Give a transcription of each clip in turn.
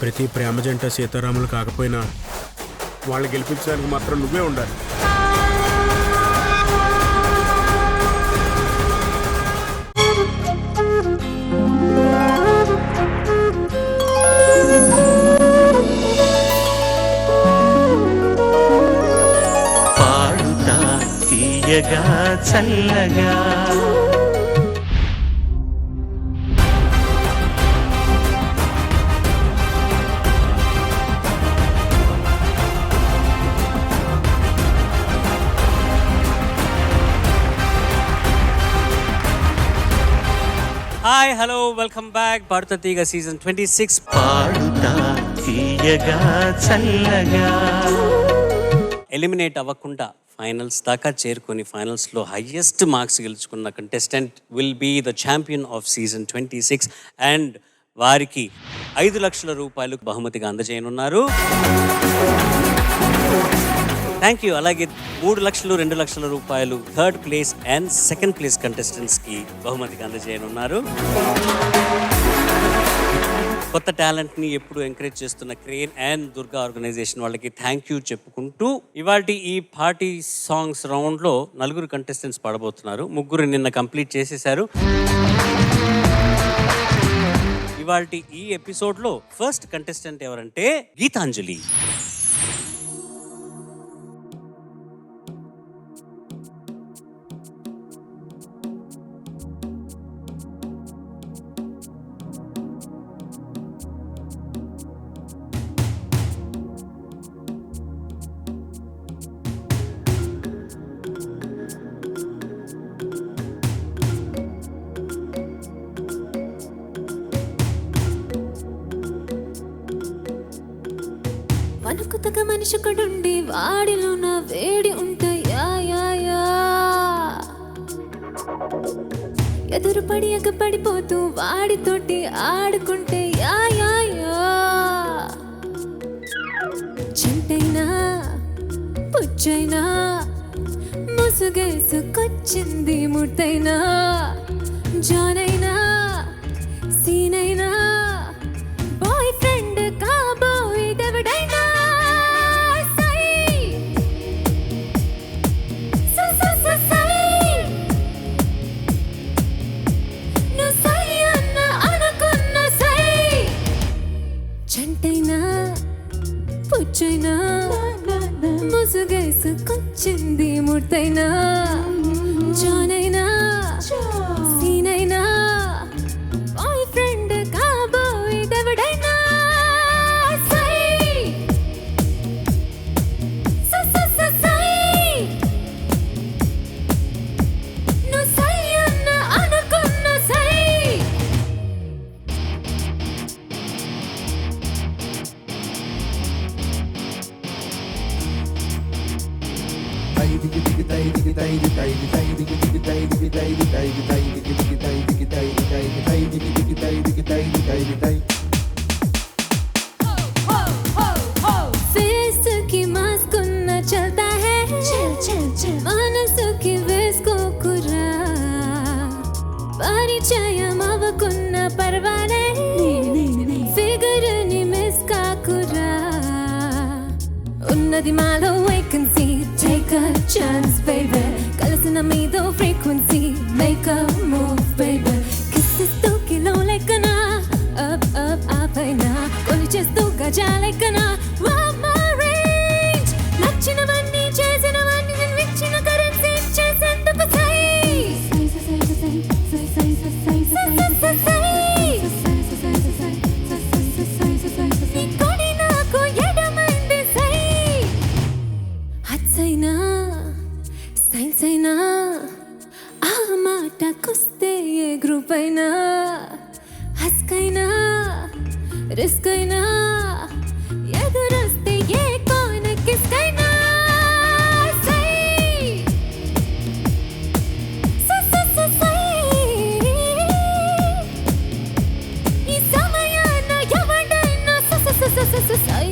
ప్రతి ప్రేమ జంట సీతారాములు కాకపోయినా వాళ్ళు గెలిపించడానికి మాత్రం నువ్వే ఉండాలి. పాడుతా తీయగా చల్లగా హాయ్ హలో వెల్కమ్ బ్యాక్ పాడుతా తీగ సీజన్ 26. పాడుతా తీయగా చల్లగా. ఎలిమినేట్ అవ్వకుండా ఫైనల్స్ దాకా చేరుకొని ఫైనల్స్లో హయ్యెస్ట్ మార్క్స్ గెలుచుకున్న contestant will be the champion of season 26 and వారికి 5 లక్షల రూపాయలు బహుమతిగా అందజేయనున్నారు. Thank you. అలాగే 3 లక్షలు 2 లక్షల రూపాయలు third place and second place కంటెస్టెంట్స్కి బహుమతిగా అందజేయనున్నారు. కొత్త టాలెంట్ని ఎప్పుడు ఎంకరేజ్ చేస్తున్న క్రేన్ అండ్ దుర్గా ఆర్గనైజేషన్ వాళ్ళకి థ్యాంక్ యూ చెప్పుకుంటూ ఇవాల్టి ఈ పార్టీ సాంగ్స్ రౌండ్లో 4 కంటెస్టెంట్స్ పాడబోతున్నారు. 3 నిన్న కంప్లీట్ చేసేశారు. ఇవాల్టి ఈ ఎపిసోడ్లో ఫస్ట్ కంటెస్టెంట్ ఎవరంటే గీతాంజలి. వణుకుతగ మనిషికుడుండి వాడిలో నా వేడి ఉంటాయా ఎదురుపడి ఎగపడిపోతూ వాడితోటి ఆడుకుంటే చెంటైనా పుచ్చైనా ముసుగేసుకొచ్చింది ముట్టైనా జానైనా సీనైనా బాయ్ ఫ్రెండ్ కాబోయ్ దెవడైనా చెంటైనా పుచ్చైనా ముసుగేసుకొచ్చింది ముట్టైనా జానైనా సీనైనా బాయ్ ఫ్రెండ్ కాబోయ్ దెవడైనా फेस की मास्क न चलता है మనసు की వేసుకో కురా పరిచయం అవ్వకున్న పర్వాలే ఫిగర్ ని మిస్ కాకురా ఉన్నది మాలో vacancy take a chance baby కలిసిన మీదో frequency make a move baby kisses తో కిలో లెక్కనా up up up అయినా కొన్ని చేస్తూ గజాలెక్కనా wow my range నచ్చినవన్నీ చేసినవన్నీ నేను ఇచ్చిన కరెన్సీ చేసేందుకు సైన్స్ అయినా ఆ మాటకొస్తే ఏ గ్రూప్ అయినా హస్కైనా రిస్క్ అయినా ఎదురొస్తే ఏ కోన కిస్కైనా ఈ సమయాన ఎవడైనా సై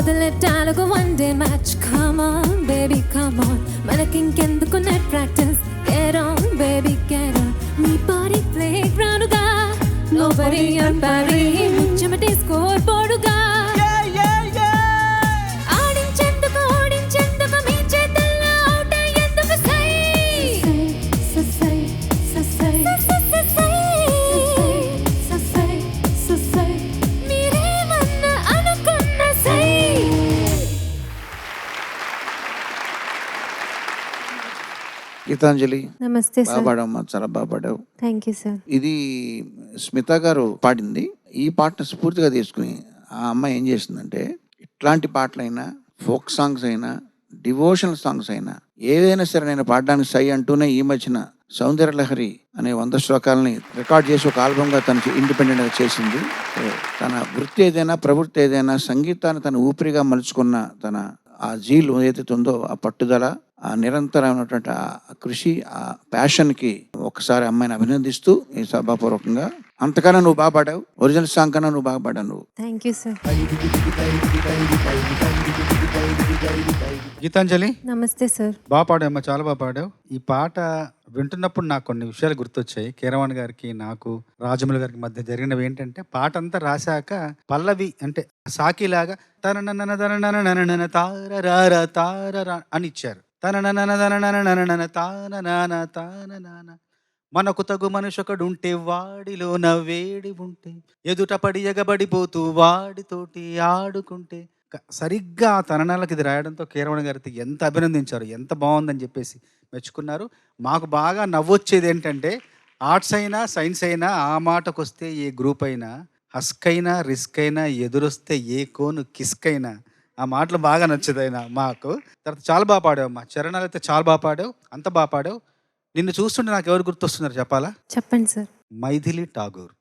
మొదలెట్టాలకు one day match. Come on baby come on, మనకింకెందుకు net practice. Get on baby get on, నీ బాడీ ప్లే గ్రౌండ్ గా. Nobody on party, ముచ్చమటి స్కోర్ బోర్డుగా. ఆడించెందుకు ఓడించెందుకు మీ చేతుల్లో అవుట్ అయ్యేందుకు సై సై సై సై సై సై మీరేమన్నా అనుకున్న సై. గీతాంజలి నమస్తే బాగా సార్. పాడావమ్మా, చాలా బాగా పాడావు. Thank you sir. ఇది స్మిత గారు పాడింది. ఈ పాటను స్ఫూర్తిగా తీసుకుని ఆ అమ్మాయి ఏం చేసిందంటే, ఇట్లాంటి పాటలైనా ఫోక్ సాంగ్స్ అయినా డివోషనల్ సాంగ్స్ అయినా ఏదైనా సరే నేను పాడడానికి సై అంటూనే ఈ మధ్యన సౌందర్య లహరి అనే 100 శ్లోకాలని రికార్డ్ చేసి ఒక ఆల్బమ్గా తను ఇండిపెండెంట్గా చేసింది. తన వృత్తి ఏదైనా ప్రవృత్తి ఏదైనా సంగీతాన్ని తన ఊపిరిగా మలుచుకున్న తన ఆ జీలు ఏదైతే ఉందో, ఆ పట్టుదల, ఆ నిరంతరమైనటువంటి ఆ కృషి, ఆ ప్యాషన్కి ఒకసారి అమ్మాయిని అభినందిస్తూ ఈ సభాపూర్వకంగా. అంతకన్నా నువ్వు బాగా పాడావు, ఒరిజినల్ సాంగ్ కన్నా నువ్వు బాగా పాడావు నువ్వు. Thank you sir. గీతాంజలి నమస్తే సార్. బాగా పాడావమ్మా, చాలా బాగా పాడావు. ఈ పాట వింటున్నప్పుడు నాకు కొన్ని విషయాలు గుర్తొచ్చాయి. కీరవాణి గారికి నాకు రాజమౌళి గారికి మధ్య జరిగినవి ఏంటంటే, పాట అంతా రాశాక పల్లవి అంటే సాకిలాగా తననన తననన తారరార తారరా అని ఇచ్చారు. తననన తననన తాననాన తాననాన. మనకు తగు మనుషొకడుంటే వాడిలోన వేడి ఉంటే, ఎదుట పడి ఎగబడిపోతూ వాడితోటి ఆడుకుంటే. సరిగ్గా ఆ తననాలకి ఇది రాయడంతో కీరవాణి గారికి ఎంత అభినందించారు, ఎంత బాగుందని చెప్పేసి మెచ్చుకున్నారు. మాకు బాగా నవ్వొచ్చేది ఏంటంటే, ఆర్ట్స్ అయినా సైన్స్ అయినా ఆ మాటకు వస్తే ఏ గ్రూప్ అయినా, హస్క్ అయినా రిస్క్ అయినా, ఎదురొస్తే ఏ కోను కిస్క్ అయినా, ఆ మాటలు బాగా నచ్చేదైనా మాకు. తర్వాత చాలా బాగా పాడావు అమ్మా, చరణాలు అయితే చాలా బాగా పాడావు, అంత బాగా పాడావు. నిన్ను చూస్తుంటే నాకు ఎవరు గుర్తొస్తున్నారు చెప్పాలా? చెప్పండి సార్. మైథిలి ఠాగూర్.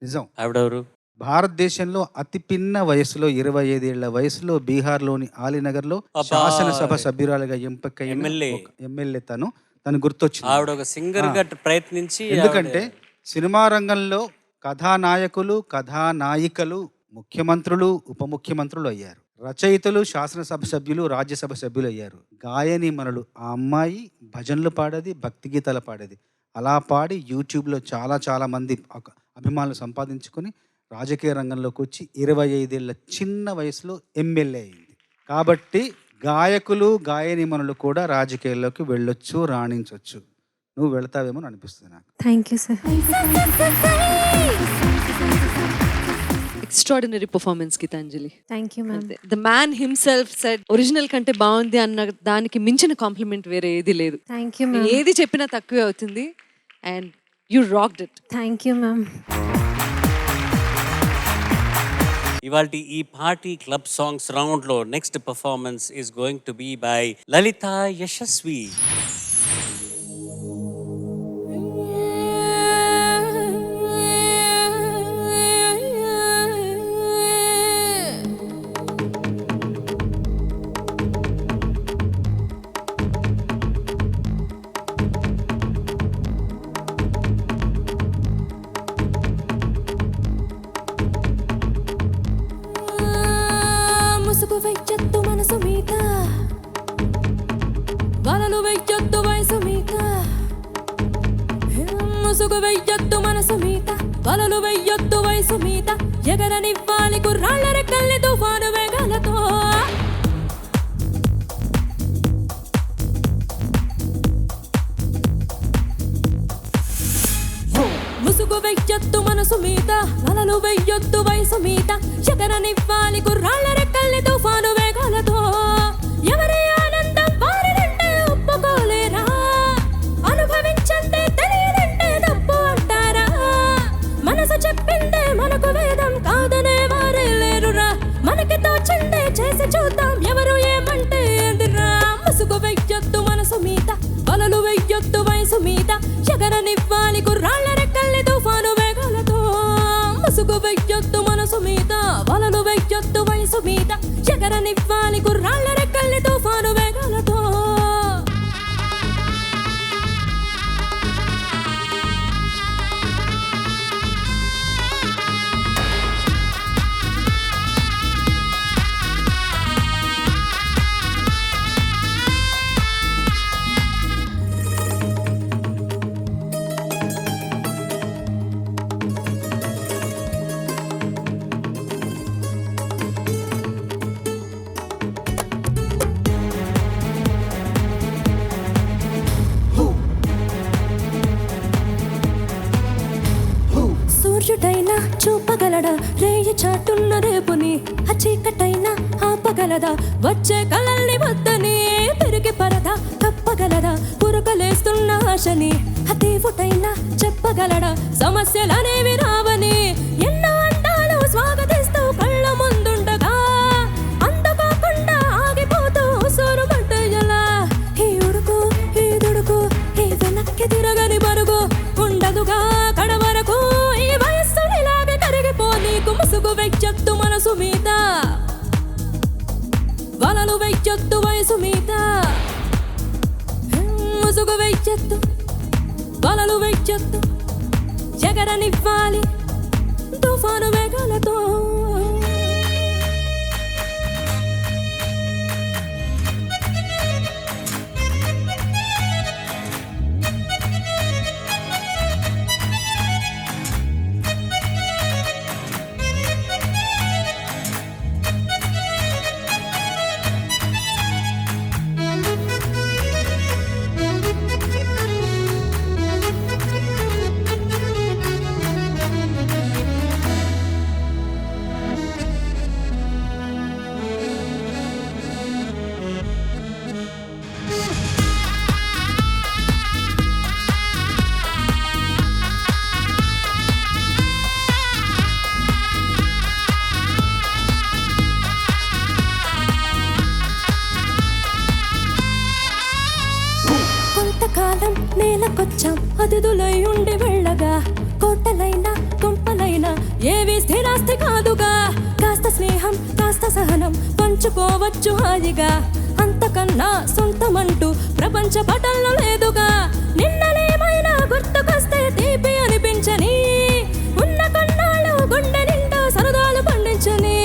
నిజం. ఆవిడెవరు? భారతదేశంలో అతి పిన్న వయసులో 25 ఏళ్ల వయసులో బీహార్లోని ఆలీనగర్లో శాసనసభ సభ్యురాలుగా ఎంపికైన ఎమ్మెల్యే తను గుర్తొచ్చింది. ఆవిడ ఒక సింగర్ గా ప్రయత్నించి, ఎందుకంటే సినిమా రంగంలో కథానాయకులు, కథానాయికలు, ముఖ్యమంత్రులు, ఉప ముఖ్యమంత్రులు అయ్యారు. రచయితలు, శాసనసభ సభ్యులు, రాజ్యసభ సభ్యులు అయ్యారు. గాయని మనలు ఆ అమ్మాయి భజనలు పాడేది, భక్తి గీతాలు పాడేది. అలా పాడి యూట్యూబ్లో చాలా మంది అభిమానులు సంపాదించుకొని రాజకీయ రంగంలోకి వచ్చి 25 ఏళ్ల చిన్న వయసులో ఎమ్మెల్యే అయింది. కాబట్టి గాయకులు, గాయనిమణులు కూడా రాజకీయాల్లోకి వెళ్ళొచ్చు, రాణించవచ్చు. నువ్వు వెళ్తావేమో అనిపిస్తుంది నాకు. Thank you sir. Extraordinary performance Geethanjali. Thank you ma'am. The man himself said original కంటే బాగుంది అన్న దానికి మించిన కాంప్లిమెంట్ వేరే ఏది లేదు. Thank you ma'am. ఏది చెప్పినా తక్కువే అవుతుంది. And you rocked it. Thank you ma'am. ఇవాల్టి ఈ పార్టీ క్లబ్ సాంగ్స్ రౌండ్ లో next performance is going to be by Lalitha Yashaswi. ముసుగు వెయ్యొద్దు మనసు మీద, వలలు వెయ్యొద్దు వయసు మీద. ముసుగు వెయ్యొద్దు మనసు మీద, వలలు వెయ్యొద్దు వయసు మీద. ఎగరనివ్వాలి కుర్రాళ్ళ రెక్కల్ని తుఫాను వేగాలతో. ముసుగు వెయ్యొద్దు మనసు మీద, వలలు వెయ్యొద్దు వయసు మీద. ఎగరనివ్వాలి కుర్రాళ్ళ రెక్కల్ని తుఫాను వేగాలతో. ఎవరి ఆనందం వారిదంటే ఒప్పుకోలేరా, అనుభవించంటే తెలియదంటే తప్పు అంటారా. మనసు చెప్పిందే మనకు వేదం కాదనే వారే లేరురా. మనకి తోచిందే చేసి చూద్దాం, ఎవరు ఏమంటే ఎదురా. ముసుగు వెయ్యొద్దు మనసు మీద, వలలు వెయ్యొద్దు వయసు మీద. ఎగరనివ్వాలి కుర్రాళ్ళ రెక్కల్ని తుఫాను వేగాలతో. ముసుగు వెయ్యొద్దు మనసు మీద, వలలు వెయ్యొద్దు వయసు మీద. ఎగరనివ్వాలి కుర్రాళ్ళ రెక్కల్ని తుఫాను వేగాలతో. వెలుగైనా చూపగలడా రేయి చాటున్న రేపుని ఆ చీకటైనా ఆపగలదా వచ్చే కలల్ని వద్దని పెరిగి పరదా తప్పగలదా పురకలేస్తున్న ఆశని ఆ దేవుటైనా చెప్పగలడా సమస్యలనేవి రావని ఎన్నో అందాలు స్వాగతిస్తూ కళ్ళ ముందుండగా అందుకోకుండా ఆగిపోతూ సోరు పట్టేయలా ఈ ఉడుకు ఈ దుడుకు ఈ వెనక్కి తిరగని బరుగు ఉండదుగా కడవరకు ఈ వయస్సు ఇలాగే కరిగిపోనీకు ముసుగు వెయ్యొద్దు మనసు మీద వలలు వెయ్యొద్దు వయసు మీద ముసుగు వెయ్యొద్దు వలలు వెయ్యొద్దు ఎగరనివ్వాలి తుఫాను వేగాలతో కొంతకాలం నేలకొచ్చాం అతిథులై ఉండి వెళ్ళగా కోటలైనా కొంపలైనా ఏవి స్థిరాస్తి కాదుగా కాస్త స్నేహం కాస్త సహనం పంచుకోవచ్చు హాయిగా అంతకన్నా సొంతమంటూ ప్రపంచ పటంలో లేదుగా నిన్నలేమైనా గుర్తుకొస్తే తీపి అనిపించని ఉన్న కొన్నాళ్ళు గుండె నిండా సరదాలు పండించని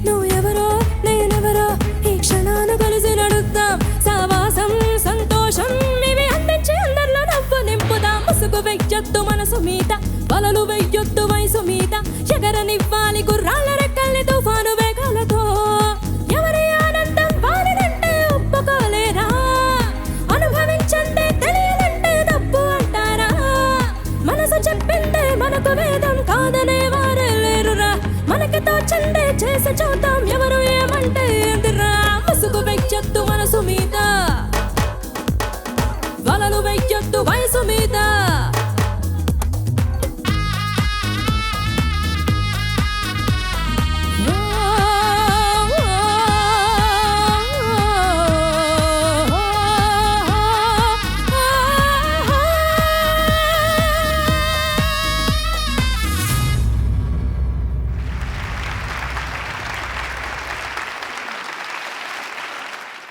నువ్వు ఎవరో నేనెవరో ఈ క్షణాలు కలిసి నడుద్దాం సావాసం సంతోషం ఇవి అందించి అందరిలో నవ్వు నింపుదాం ముసుగు వెయ్యొద్దు మనసు మీద వలలు వెయ్యొద్దు వయసు మీద ఎగరనివ్వాలి గుర్రాల రెక్కల్ని తుఫాను వేగాలతో ఎవరి ఆనందం వారిదంటే ఒప్పుకోలేరా అనుభవించండి తెలియదంటే తప్పు అంటారా మనసు చెప్పిందే మనకు వేదం కాదనే వారే లేరురా మనకి తోచండే చేసి చూద్దాం ఎవరు ఏమంటే ఎదురా ముసుగు వెయ్యొద్దు మనసు మీద వలలు వెయ్యొద్దు వయసు మీద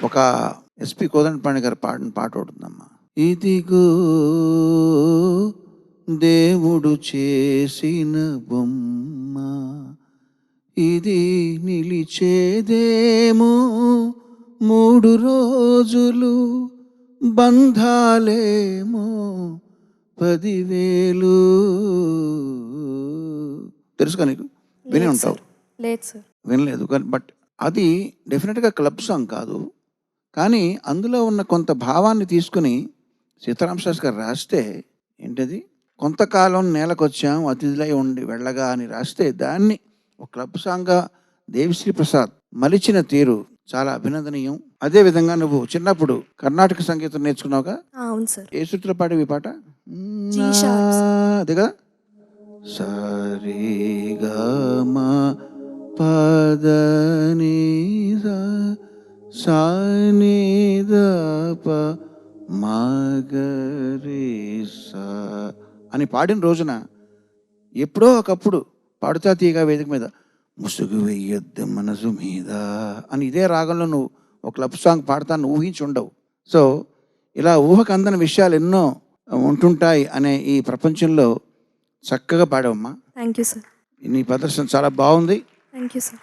ఒక ఎస్పి కోదండపాణి గారు పాడిన పాట ఉంటుందమ్మా. ఇదిగో దేవుడు చేసిన బొమ్మ ఇది నిలిచేదేమో 3 రోజులు బంధాలేమో 10,000. తెలుసుగా నీకు? విని ఉంటావు. లేదు సార్, వినలేదు కానీ బట్ అది డెఫినెట్గా క్లబ్ సాంగ్ కాదు. కానీ అందులో ఉన్న కొంత భావాన్ని తీసుకుని సీతారామ శాస్త్రి గారు రాస్తే ఏంటది కొంతకాలం నేలకొచ్చాం అతిథులై ఉండి వెళ్ళగా అని రాస్తే దాన్ని ఒక క్లబ్ సాంగ్గా దేవిశ్రీ ప్రసాద్ మలిచిన తీరు చాలా అభినందనీయం. అదేవిధంగా నువ్వు చిన్నప్పుడు కర్ణాటక సంగీతం నేర్చుకున్నావుగా? అవును సార్. ఏ శృతిలో పాడేవి పాట? అదే కదా. సరిగా మా పదని సానిదప మగరిసా అని పాడిన రోజున ఎప్పుడో ఒకప్పుడు పాడుతా తీయగా వేదిక మీద ముసుగు వెయ్యొద్దు మనసు మీద అని ఇదే రాగంలో నువ్వు ఒక క్లబ్ సాంగ్ పాడతాను ఊహించి ఉండవు. సో ఇలా ఊహకు అందని విషయాలు ఎన్నో ఉంటుంటాయి అనే ఈ ప్రపంచంలో చక్కగా పాడావమ్మా. Thank you sir. నీ ప్రదర్శన చాలా బాగుంది. Thank you sir.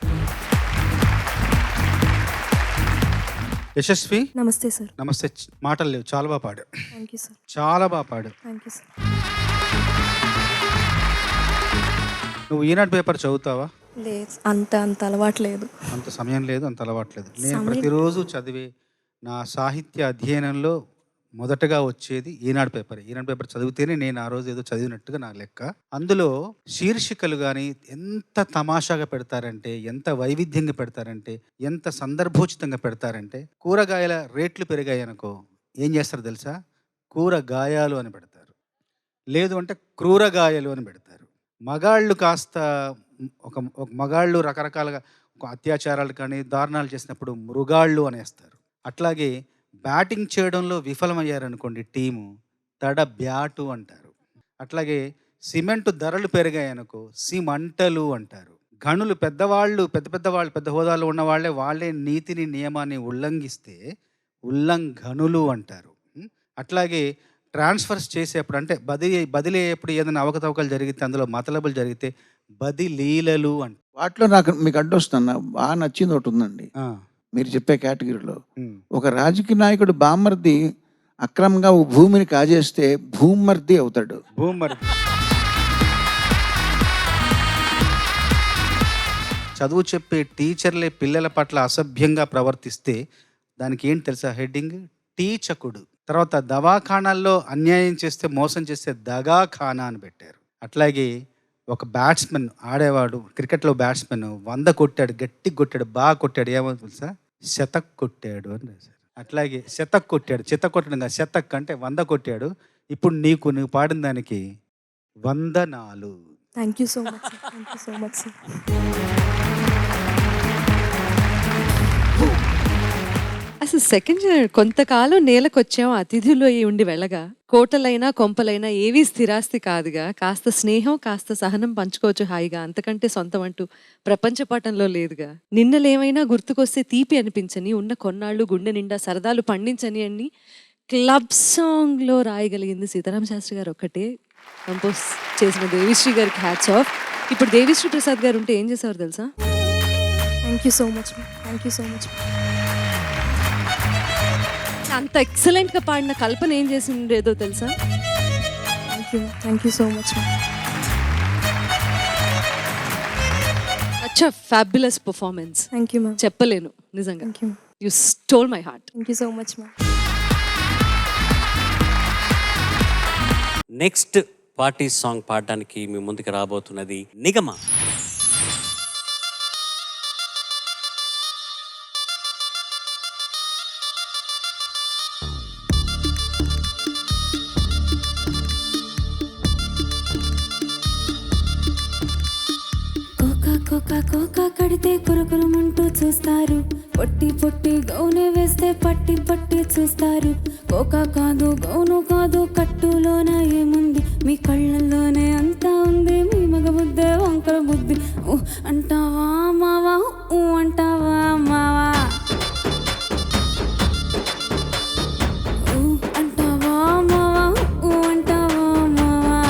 యశస్వి నమస్తే సార్. నమస్తే. మాటలు లేవు, చాలా బాగా పాడు. Thank you sir. చాలా బాగా పాడు. Thank you sir. నువ్వు ఈనాడు పేపర్ చదువుతావా? లేదు, అంత అలవాటు లేదు. అంత సమయం లేదు, అంత అలవాట్లేదు. నేను ప్రతిరోజు చదివే నా సాహిత్య అధ్యయనంలో మొదటగా వచ్చేది ఈనాడు పేపర్. ఈనాడు పేపర్ చదివితేనే నేను ఆ రోజు ఏదో చదివినట్టుగా నా లెక్క. అందులో శీర్షికలు కానీ ఎంత తమాషాగా పెడతారంటే, ఎంత వైవిధ్యంగా పెడతారంటే, ఎంత సందర్భోచితంగా పెడతారంటే, కూరగాయల రేట్లు పెరిగాయనుకో ఏం చేస్తారు తెలుసా? కూరగాయాలు అని పెడతారు, లేదు అంటే క్రూరగాయలు అని పెడతారు. మగాళ్ళు కాస్త ఒక మగాళ్ళు రకరకాలుగా ఒక అత్యాచారాలు కానీ దారుణాలు చేసినప్పుడు మృగాళ్ళు అనేస్తారు. అట్లాగే బ్యాటింగ్ చేయడంలో విఫలమయ్యారనుకోండి టీము, తడ బ్యాటు అంటారు. అట్లాగే సిమెంటు ధరలు పెరిగాయనుకో సిమంటలు అంటారు. గనులు పెద్దవాళ్ళు పెద్ద హోదాలో ఉన్న వాళ్ళే నీతిని నియమాన్ని ఉల్లంఘిస్తే ఉల్లంఘనులు అంటారు. అట్లాగే ట్రాన్స్ఫర్స్ చేసేప్పుడు అంటే బదిలీ అయ్యేప్పుడు ఏదైనా అవకతవకలు జరిగితే, అందులో మతలబులు జరిగితే బదిలీలలు అంటారు. వాటిలో మీకు అడ్డొస్తున్నా బాగా నచ్చింది ఒకటి ఉందండి మీరు చెప్పే కేటగిరీలో. ఒక రాజకీయ నాయకుడు బామ్మర్ది అక్రమంగా భూమిని కాజేస్తే భూమర్ది అవుతాడు. చదువు చెప్పే టీచర్లే పిల్లల పట్ల అసభ్యంగా ప్రవర్తిస్తే దానికి ఏంటి తెలుసా హెడ్డింగ్? టీచకుడు. తర్వాత దవాఖానాల్లో అన్యాయం చేస్తే, మోసం చేస్తే దగాఖానా అని పెట్టారు. అట్లాగే ఒక బ్యాట్స్మెన్ ఆడేవాడు, క్రికెట్లో బ్యాట్స్మెన్ 100 కొట్టాడు, గట్టి కొట్టాడు, బాగా కొట్టాడు, ఏమో తెలుసా? శతక్ కొట్టాడు అని రాశారు. అట్లాగే శతక్ కొట్టాడు, కొట్టడం కాదు, శతక్ అంటే 100 కొట్టాడు. ఇప్పుడు నువ్వు పాడిన దానికి వందనాలు. Thank you so much, thank you so much. అసలు సెకండ్ కొంతకాలం నేలకొచ్చాం అతిథులు అయి ఉండి వెళ్ళగా, కోటలైనా కొంపలైనా ఏవీ స్థిరాస్తి కాదుగా, కాస్త స్నేహం కాస్త సహనం పంచుకోవచ్చు హాయిగా, అంతకంటే సొంతం అంటూ ప్రపంచ పటంలో లేదుగా. నిన్నలేమైనా గుర్తుకొస్తే తీపి అనిపించని, ఉన్న కొన్నాళ్ళు గుండె నిండా సరదాలు పండించని అని క్లబ్ సాంగ్లో రాయగలిగింది సీతారామ శాస్త్రి గారు ఒక్కటే. కంపోజ్ చేసిన దేవిశ్రీ గారికి హ్యాట్స్ ఆఫ్. ఇప్పుడు దేవిశ్రీ ప్రసాద్ గారు ఉంటే ఏం చేసేవారు తెలుసా? Thank you so much, thank you so much. అంత ఎక్సలెంట్ గా పాడిన కల్పన ఏం చేసిండేదో తెలుసా? Thank you so much. అచ్చా fabulous performance. Thank you ma'am. చెప్పలేను నిజంగా. Thank you. You stole my heart. Thank you so much ma'am. Next party song పాడడానికి మీ ముందుకు రాబోతున్నది నిగమ. కోకా కడితే కురుకురుమంటూ చూస్తారు, పొట్టి పొట్టి గౌనే వేస్తే పట్టి పట్టి చూస్తారు. కోకా కాదు గౌను కాదు కట్టులోన ఏముంది, మీ కళ్ళల్లోనే అంతా ఉంది, మీ మగ బుద్ధే వంకర బుద్ధి. అంటావా మావా, అంటావా మావా, అంటావా మావా, అంటావా మావా.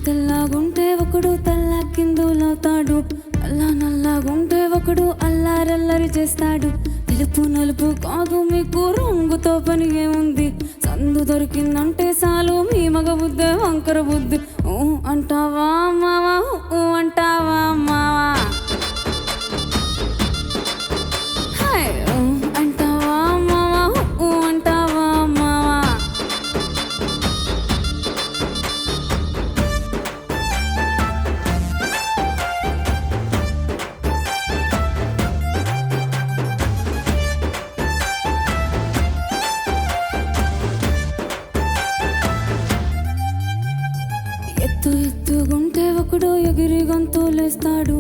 తెల్లగుంటే ఒకడు తెల్ల కిందులవుతాడు, నల్లగుంటే ఒకడు అల్లారల్లరి చేస్తాడు. తెలుపు నలుపు కాదు మీకు రంగుతో పని ఏముంది, సందు దొరికిందంటే చాలు మీ మగ బుద్ధే వంకర బుద్ధి. అంటావా మావా, అంటావా మావా, అంటావా మావా, అంటావా మావా. ఎత్తుగుంటే ఒకడు ఎగిరి గొంతులేస్తాడు,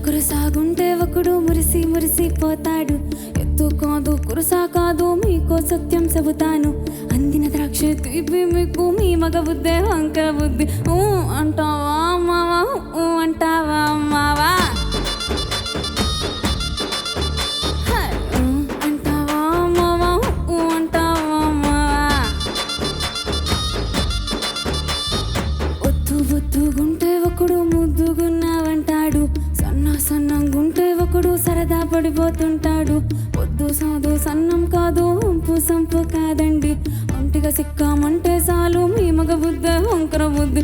కురసాగుంటే ఒకడు మురిసి మురిసిపోతాడు. ఎత్తు కాదు కురసా కాదు మీకో సత్యం చెబుతాను, అందిన ద్రాక్ష తీపి మీకు మీ మగ బుద్ధే వంకర బుద్ధి. అంటావా మావా, అంటావా మావా, అంటావా మావా, అంటావా మావా. ఒత్తుగుంటే ఒకడు ముద్దుగున్నావంటాడు, సన్నంగుంటే ఒకడు సరదా పడిపోతుంటాడు. పొద్దు సాదు సన్నం కాదు వంపు సంపు కాదండి, ఒంటిగా సిక్కామంటే చాలు మీ మగ బుద్ధ వంకర బుద్ధి.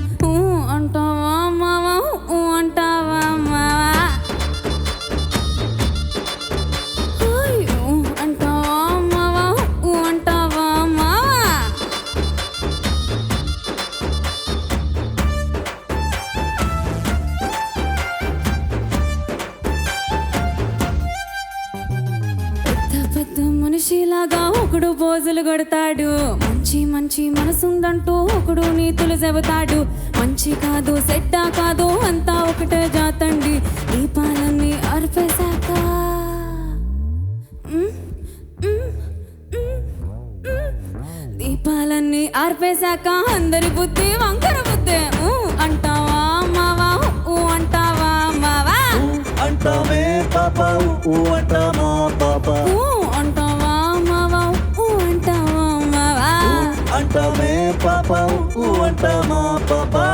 అంటావా మావా, అంటావా మావా, అంటావా ఒకడు పోజులు కొడతాడు, మంచి మంచి మనసుందంటూ ఒకడు నీతులు చెబుతాడు. మంచి కాదు సెట్టా కాదు అంతా ఒకటే జాతండి, దీపాలన్నీ అర్పేశాక దీపాలన్నీ ఆర్పేశాక అందరి బుద్ధి వంకర బుద్ధి. అంటావా మావా, అంటావా మావా, అంటామే పాపా అంటామా పాపా, అంటావా మావా, అంటావా మావా, అంటామే పాపా అంటామా పాపా.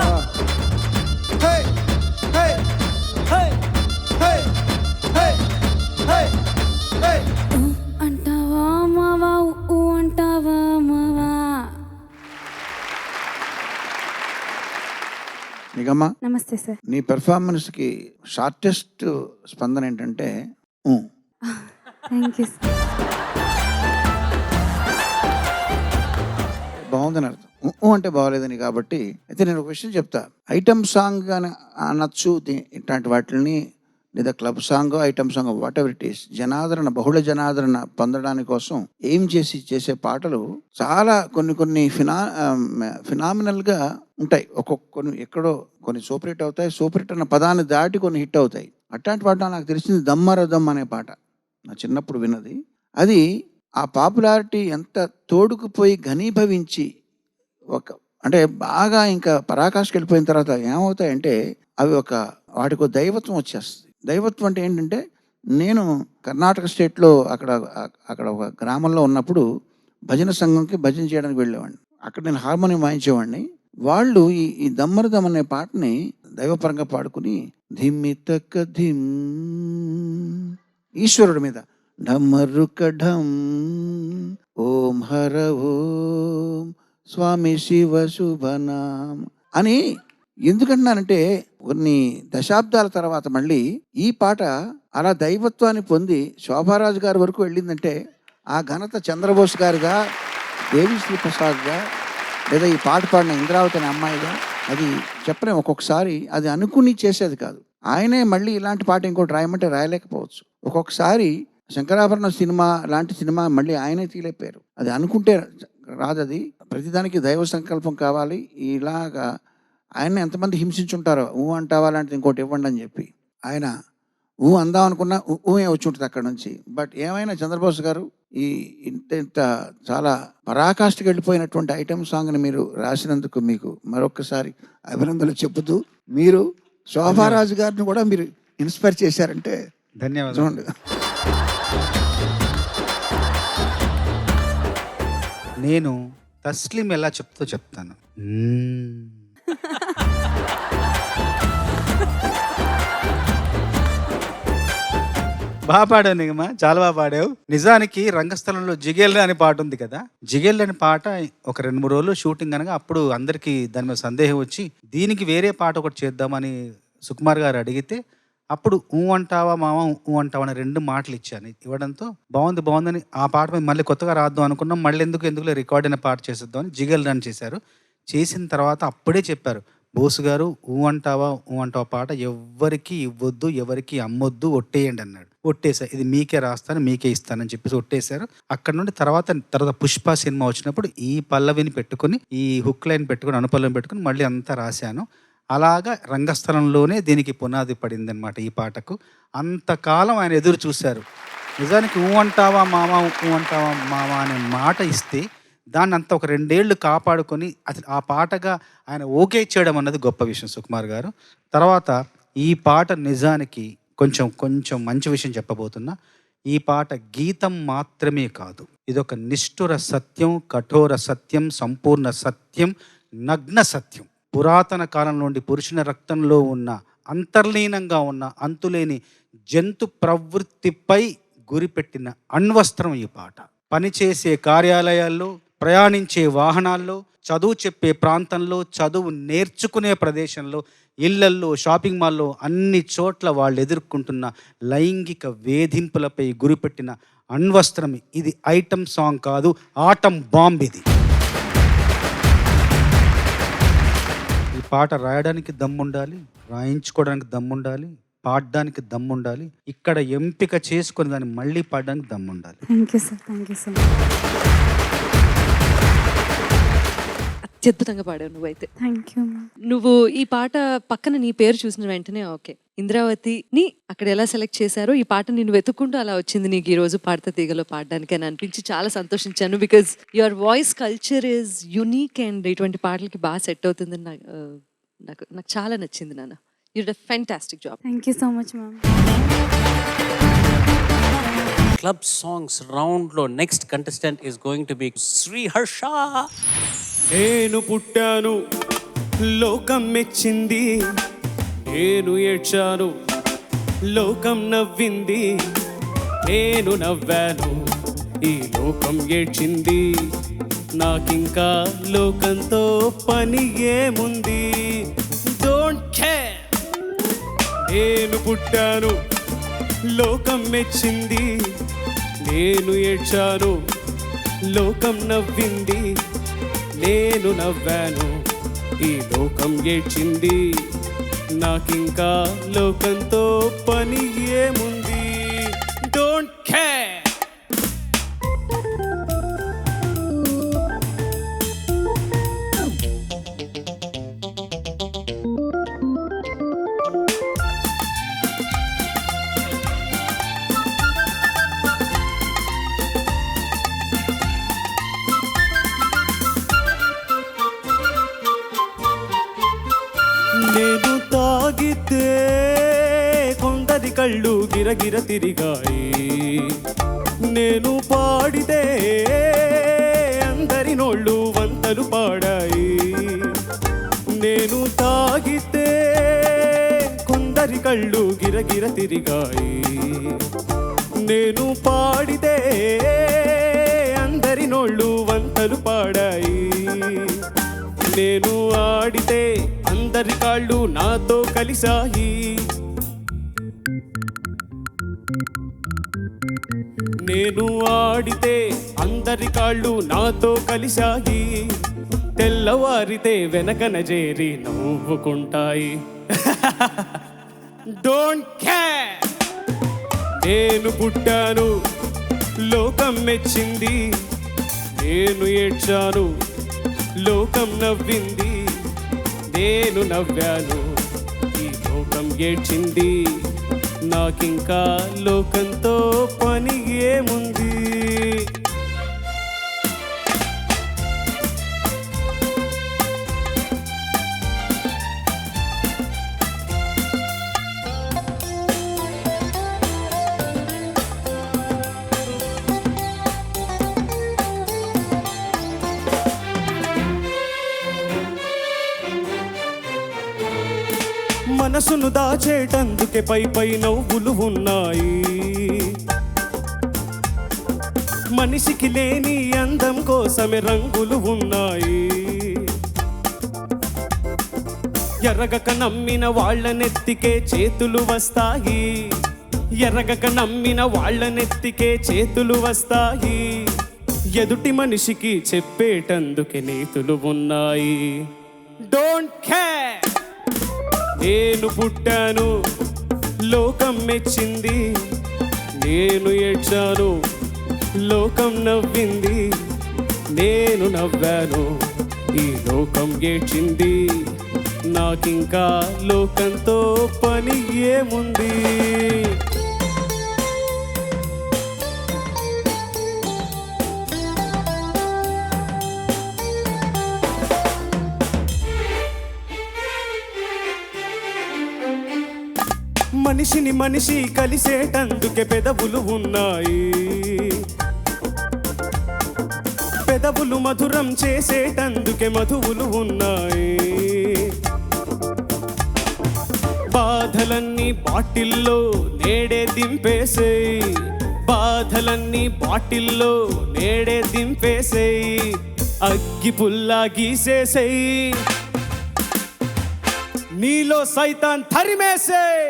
అంటావా మావా, అంటావా మావా. నిగమ్మ, నమస్తే సార్. నీ పెర్ఫార్మెన్స్కి షార్టెస్ట్ స్పందన ఏంటంటే ఊ. Thank you sir. బాగుందని అర్థం. ఊ అంటే బాగోలేదని. కాబట్టి అయితే నేను ఒక విషయం చెప్తా. ఐటమ్ సాంగ్ అని అనొచ్చు ఇట్లాంటి వాటిని, లేదా club song, item song, what ever it is, జనాదరణ, బహుళ జనాదరణ పొందడానికి కోసం ఏం చేసే పాటలు చాలా కొన్ని ఫినామినల్గా ఉంటాయి. కొన్ని ఎక్కడో కొన్ని సూపర్ హిట్ అవుతాయి, సూపర్ హిట్ అన్న పదాన్ని దాటి కొన్ని హిట్ అవుతాయి. అట్లాంటి పాట నాకు తెలిసింది దమ్మరదమ్ అనే పాట, నా చిన్నప్పుడు విన్నది. అది ఆ పాపులారిటీ ఎంత తోడుకుపోయి ఘనీభవించి అంటే బాగా ఇంకా పరాకాష్కి వెళ్ళిపోయిన తర్వాత ఏమవుతాయంటే అవి వాటికి దైవత్వం వచ్చేస్తుంది. దైవత్వం అంటే ఏంటంటే, నేను కర్ణాటక స్టేట్లో అక్కడ ఒక గ్రామంలో ఉన్నప్పుడు భజన సంఘంకి భజన చేయడానికి వెళ్ళేవాడిని. అక్కడ నేను హార్మోనియం వాయించేవాడిని. వాళ్ళు ఈ దమ్మరదం అనే పాటని దైవపరంగా పాడుకుని ధిమ్మి తక్క ధిమ్, ఈశ్వరుడి మీద ఢమ్మరుక ఢమ్, ఓం హర ఓం స్వామి శివ శుభనాం అని ఎందుకంటున్నానంటే, కొన్ని దశాబ్దాల తర్వాత మళ్ళీ ఈ పాట అలా దైవత్వాన్ని పొంది శోభారాజు గారి వరకు వెళ్ళిందంటే, ఆ ఘనత చంద్రబోస్ గారిగా, దేవిశ్రీ ప్రసాద్గా, లేదా ఈ పాట పాడిన ఇంద్రావతి అనే అమ్మాయిగా, అది చెప్పలేం. ఒక్కొక్కసారి అది అనుకుని చేసేది కాదు. ఆయనే మళ్ళీ ఇలాంటి పాట ఇంకోటి రాయమంటే రాయలేకపోవచ్చు. ఒక్కొక్కసారి శంకరాభరణం సినిమా లాంటి సినిమా మళ్ళీ ఆయనే తీలేపారు. అది అనుకుంటే రాదది. ప్రతిదానికి దైవ సంకల్పం కావాలి. ఇలాగా ఆయన ఎంతమంది హింసించుంటారో, అంటావా లాంటిది ఇంకోటి ఇవ్వండి అని చెప్పి. ఆయన అందాం అనుకున్నా ఊహే వచ్చి ఉంటుంది అక్కడ నుంచి. బట్ ఏమైనా చంద్రబోస్ గారు ఈ ఇంత చాలా పరాకాష్ఠకి వెళ్ళిపోయినటువంటి ఐటమ్ సాంగ్ని మీరు రాసినందుకు మీకు మరొకసారి అభినందనలు చెబుతూ, మీరు శోభారాజు గారిని కూడా మీరు ఇన్స్పైర్ చేశారంటే ధన్యవాదాలు. నేను తస్లీం ఎలా చెప్తాను. బాగా పాడావు నిగమా, చాలా బాగా పాడావు. నిజానికి రంగస్థలంలో జిగేల్ అనే పాట ఉంది కదా, జిగేల్ అనే పాట ఒక 2-3 రోజులు షూటింగ్ అనగా అప్పుడు అందరికీ దాని మీద సందేహం వచ్చి దీనికి వేరే పాట ఒకటి చేద్దామని సుకుమార్ గారు అడిగితే, అప్పుడు అంటావా మామ, అంటావా అని 2 మాటలు ఇచ్చాను. ఇవ్వడంతో బాగుందని ఆ పాట మీద మళ్ళీ కొత్తగా రాద్దాం అనుకున్నాం. మళ్ళీ ఎందుకు రికార్డ్ అయిన పాట చేసేద్దామని జిగేల్ రన్ చేశారు. చేసిన తర్వాత అప్పుడే చెప్పారు, బోసు గారు అంటావా పాట ఎవ్వరికి ఇవ్వద్దు, ఎవరికి అమ్మొద్దు, ఒట్టేయండి అన్నాడు. ఒట్టేసా, ఇది మీకే రాస్తాను, మీకే ఇస్తానని చెప్పేసి ఒట్టేశారు. అక్కడ నుండి తర్వాత పుష్ప సినిమా వచ్చినప్పుడు ఈ పల్లవిని పెట్టుకుని, ఈ హుక్ లైన్ పెట్టుకుని, అనుపల్లవిని పెట్టుకుని మళ్ళీ అంతా రాశాను. అలాగా రంగస్థలంలోనే దీనికి పునాది పడింది అనమాట ఈ పాటకు. అంతకాలం ఆయన ఎదురు చూశారు. నిజానికి అంటావా మామ, అంటావా మామ అనే మాట ఇస్తే దాన్ని అంతా ఒక 2 ఏళ్ళు కాపాడుకొని అది ఆ పాటగా ఆయన ఓకే చేయడం అన్నది గొప్ప విషయం సుకుమార్ గారు. తర్వాత ఈ పాట నిజానికి కొంచెం మంచి విషయం చెప్పబోతున్నా. ఈ పాట గీతం మాత్రమే కాదు, ఇదొక నిష్ఠుర సత్యం, కఠోర సత్యం, సంపూర్ణ సత్యం, నగ్న సత్యం. పురాతన కాలం నుండి పురుషుని రక్తంలో ఉన్న, అంతర్లీనంగా ఉన్న, అంతులేని జంతు ప్రవృత్తిపై గురిపెట్టిన అణ్వస్త్రం ఈ పాట. పనిచేసే కార్యాలయాల్లో, ప్రయాణించే వాహనాల్లో, చదువు చెప్పే ప్రాంతంలో, చదువు నేర్చుకునే ప్రదేశంలో, ఇళ్లల్లో, షాపింగ్ మాల్లో, అన్ని చోట్ల వాళ్ళు ఎదుర్కొంటున్న లైంగిక వేధింపులపై గురిపెట్టిన అణ్వస్త్రం ఇది. ఐటమ్ సాంగ్ కాదు, ఆటం బాంబ్ ఇది. ఈ పాట రాయడానికి దమ్ముండాలి, రాయించుకోవడానికి దమ్ముండాలి, పాడడానికి దమ్ము ఉండాలి, ఇక్కడ ఎంపిక చేసుకొని దాన్ని మళ్ళీ పాడడానికి దమ్ము ఉండాలి. Thank you sir, thank you so much. అత్యద్భుతంగా పాడావు నువ్వైతే. Thank you ma'am. నువ్వు ఈ పాట పక్కన నీ పేరు చూసిన వెంటనే ఓకే, ఇంద్రావతిని అక్కడ ఎలా సెలెక్ట్ చేశారో ఈ పాట నేను వెతుక్కుంటూ అలా వచ్చింది నీకు ఈ రోజు పాడతా తీగలో పాడడానికి అని అనిపించి చాలా సంతోషించాను. Because your voice culture is unique and ఇటువంటి పాటలకి బాగా సెట్ అవుతుందని నాకు చాలా నచ్చింది నాన్న. You did fantastic job. Thank you so much ma'am. Club songs రౌండ్లో next contestant is going to be Sriharsha. నేను పుట్టాను లోకం మెచ్చింది, నేను ఏడ్చాను లోకం నవ్వింది, నేను నవ్వాను ఈ లోకం ఏడ్చింది, నాకింకా లోకంతో పని ఏముంది. Don't care. నేను పుట్టాను లోకం మెచ్చింది, నేను ఏడ్చాను లోకం నవ్వింది, నేను నవ్వాను ఈ లోకం ఏడ్చింది, నాకింకా లోకంతో పని ఏముంది. Don't care. నేను తాగితే కొందరి కళ్ళు గిరగిర తిరిగాయి, నేను పాడితే అందరి నోళ్ళు వంతలు పాడాయి. నేను తాగితే కొందరి కళ్ళు గిరగిర తిరిగాయి, నేను పాడితే అందరి నోళ్ళు వంతలు పాడాయి. నేను ఆడితే అందరి కాళ్ళు నాతో కలిసాయి, నేను ఆడితే అందరి కాళ్ళు నాతో కలిసాయి, తెల్లవారితే వెనకన చేరి నవ్వుకుంటాయి. Don't care. నేను పుట్టాను లోకం మెచ్చింది, నేను ఏడ్చాను లోకం నవ్వింది, నేను నవ్వాను ఈ లోకం ఏడ్చింది, నాకింకా లోకంతో పని ఏముంది. మనసును దాచేటందుకే పై పై నవ్వులు ఉన్నాయి, మనిషికి లేని అందం కోసమే రంగులు ఉన్నాయి. ఎరగక నమ్మిన వాళ్ళ నెత్తికే చేతులు వస్తాయి, ఎరగక నమ్మిన వాళ్ళ నెత్తికే చేతులు వస్తాయి, ఎదుటి మనిషికి చెప్పేటందుకే నీతులు ఉన్నాయి. Don't care. నేను పుట్టాను లోకం మెచ్చింది, నేను ఏడ్చాను లోకం నవ్వింది, నేను నవ్వాను ఈ లోకం ఏడ్చింది, నాకింకా లోకంతో పని ఏముంది. మనిషిని మనిషి కలిసేటందుకే పెదవులు ఉన్నాయి, పెదవులు మధురం చేసేటందుకే మధువులు ఉన్నాయి. బాధలన్నీ బాటిల్లో నేడే దింపేసేయ్, బాధలన్నీ బాటిల్లో నేడే దింపేసేయ్, అగ్గి పుల్లా గీసేసేయ్, నీలో సైతాన్ తరిమేసేయ్.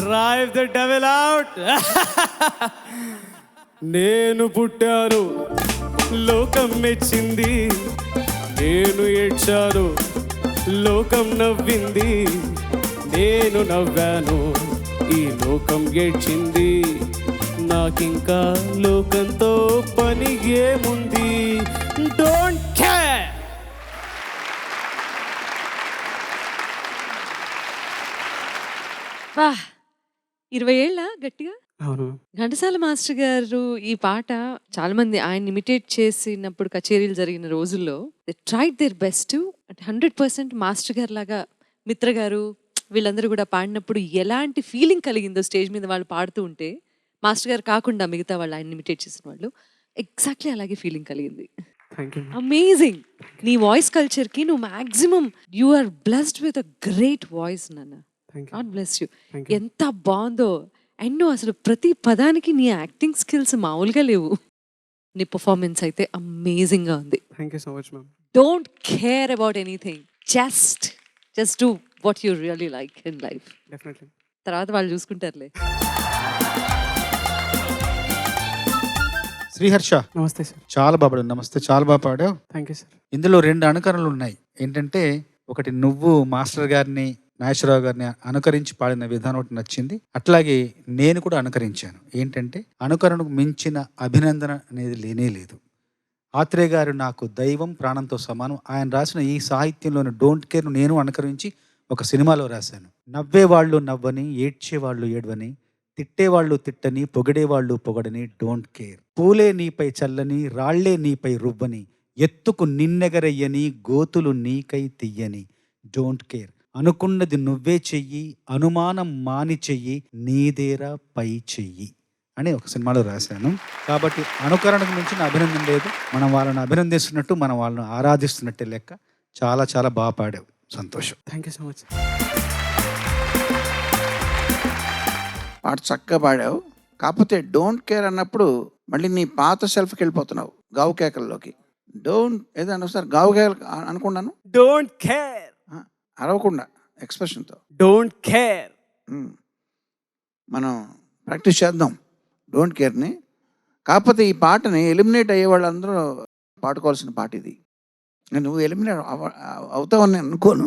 Drive the devil out. నేను పుట్టాను లోకం మెచ్చింది, నేను ఏడ్చాను లోకం నవ్వింది, నేను నవ్వాను ఈ లోకం ఏడ్చింది, నాకింకా లోకంతో పని ఏముంది. Don't care. వా 20 ఏళ్ళ గట్టిగా అవును. ఘంటసాల మాస్టర్ గారు ఈ పాట చాలా మంది ఆయన ఇమిటేట్ చేసినప్పుడు కచేరీలు జరిగిన రోజుల్లో they tried their best. 100% master గారు లాగా మిత్ర గారు వీళ్ళందరూ కూడా పాడినప్పుడు ఎలాంటి ఫీలింగ్ కలిగిందో స్టేజ్ మీద వాళ్ళు పాడుతూ ఉంటే, మాస్టర్ గారు కాకుండా మిగతా వాళ్ళు ఆయన ఇమిటేట్ చేసిన వాళ్ళు ఎగ్జాక్ట్లీ అలాగే ఫీలింగ్ కలిగింది. అమేజింగ్. నీ వాయిస్ కల్చర్కి నువ్వు maximum you are blessed with a great voice నాన్న. God bless you. ఎంత బాగుందో. అండ్ నువ్వు అసలు ప్రతి పదానికి నీ యాక్టింగ్ స్కిల్స్ మామూలుగా లేవు. నీ పర్ఫార్మెన్స్ అయితే అమేజింగ్గా ఉంది. Thank you so much ma'am. Don't care about anything. Just do what you really like in life. Definitely. తర్వాత వాళ్ళు చూసుకుంటారులే. శ్రీహర్ష, నమస్తే సార్. చాలా బాగా పాడావు. నమస్తే, చాలా బాగా పాడావు. Thank you sir. ఇందులో 2 అనుకరణలు ఉన్నాయి. ఏంటంటే ఒకటి నువ్వు మాస్టర్ గారిని, నాగేశ్వరరావు గారిని అనుకరించి పాడిన విధానం ఒకటి నచ్చింది. అట్లాగే నేను కూడా అనుకరించాను. ఏంటంటే అనుకరణకు మించిన అభినందన అనేది లేనే లేదు. ఆత్రేయ గారు నాకు దైవం, ప్రాణంతో సమానం. ఆయన రాసిన ఈ సాహిత్యంలోని డోంట్ కేర్ నేను అనుకరించి ఒక సినిమాలో రాశాను. నవ్వేవాళ్ళు నవ్వని, ఏడ్చేవాళ్ళు ఏడ్వని, తిట్టేవాళ్ళు తిట్టని, పొగిడేవాళ్ళు పొగడని డోంట్ కేర్. పూలే నీపై చల్లని, రాళ్లే నీపై రువ్వని, ఎత్తుకు నిన్నెగరయ్యని, గోతులు నీకై తియ్యని డోంట్ కేర్. అనుకున్నది నువ్వే చెయ్యి, అనుమానం మాని చెయ్యి, నీదేరా పై చెయ్యి అని ఒక సినిమాలో రాశాను. కాబట్టి అనుకరణకు మించిన అభినందన లేదు. మనం వాళ్ళని అభినందిస్తున్నట్టు, మనం వాళ్ళని ఆరాధిస్తున్నట్టే లెక్క. చాలా చాలా బాగా పాడావు. సంతోషం. Thank you so much. పాట చక్కగా పాడావు. కాకపోతే డోంట్ కేర్ అన్నప్పుడు మళ్ళీ నీ పాత సెల్ఫ్కి వెళ్ళిపోతున్నావు, గావు కేకల్లోకి. డోంట్ ఏదన్నా సార్ గావు కేకలు అనుకున్నాను. డోంట్ కేర్ అరవకుండా ఎక్స్ప్రెషన్తో డోంట్ కేర్. మనం ప్రాక్టీస్ చేద్దాం డోంట్ కేర్ని. కాకపోతే ఈ పాటని ఎలిమినేట్ అయ్యే వాళ్ళందరూ పాడుకోవాల్సిన పాట ఇది. నువ్వు ఎలిమినేట్ అవుతావని నేను అనుకోను.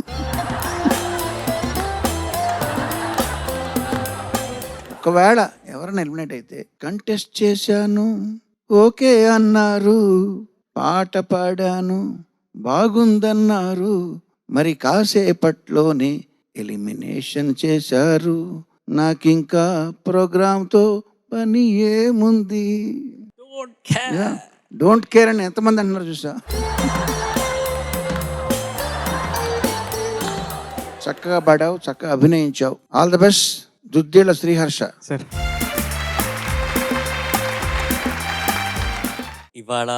ఒకవేళ ఎవరైనా ఎలిమినేట్ అయితే, కంటెస్ట్ చేశాను ఓకే అన్నారు, పాట పాడాను బాగుందన్నారు, మరి కాసేపట్లోనే ఎలిమినేషన్ చేశారు, నాకింకా ప్రోగ్రామ్తో పని ఏముంది. డోంట్ కేర్ అని ఎంతమంది అంటున్నారు చూసా. చక్కగా పాడావు, చక్కగా అభినయించావు. All the best. Duddella Sriharsha sir. ఇవాళ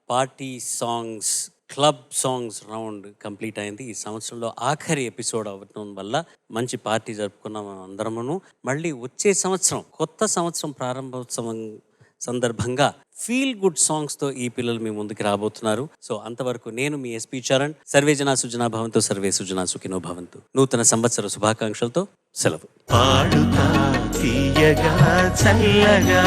party songs, club songs round complete అయింది. ఈ సంవత్సరంలో ఆఖరి ఎపిసోడ్ అవ్వడం వల్ల మంచి పార్టీ జరుపుకున్నాం అందరమును. మళ్ళీ వచ్చే సంవత్సరం, కొత్త సంవత్సరం ప్రారంభోత్సవం సందర్భంగా ఫీల్ గుడ్ సాంగ్స్తో ఈ పిల్లలు మీ ముందుకు రాబోతున్నారు. సో అంతవరకు నేను మీ ఎస్పీ చరణ్. సర్వే జనా సుజనా భవంతు, సర్వే సుజనా సుఖినో భవంతు. నూతన సంవత్సర శుభాకాంక్షలతో సెలవు. పాడుతా తీయగా చల్లగా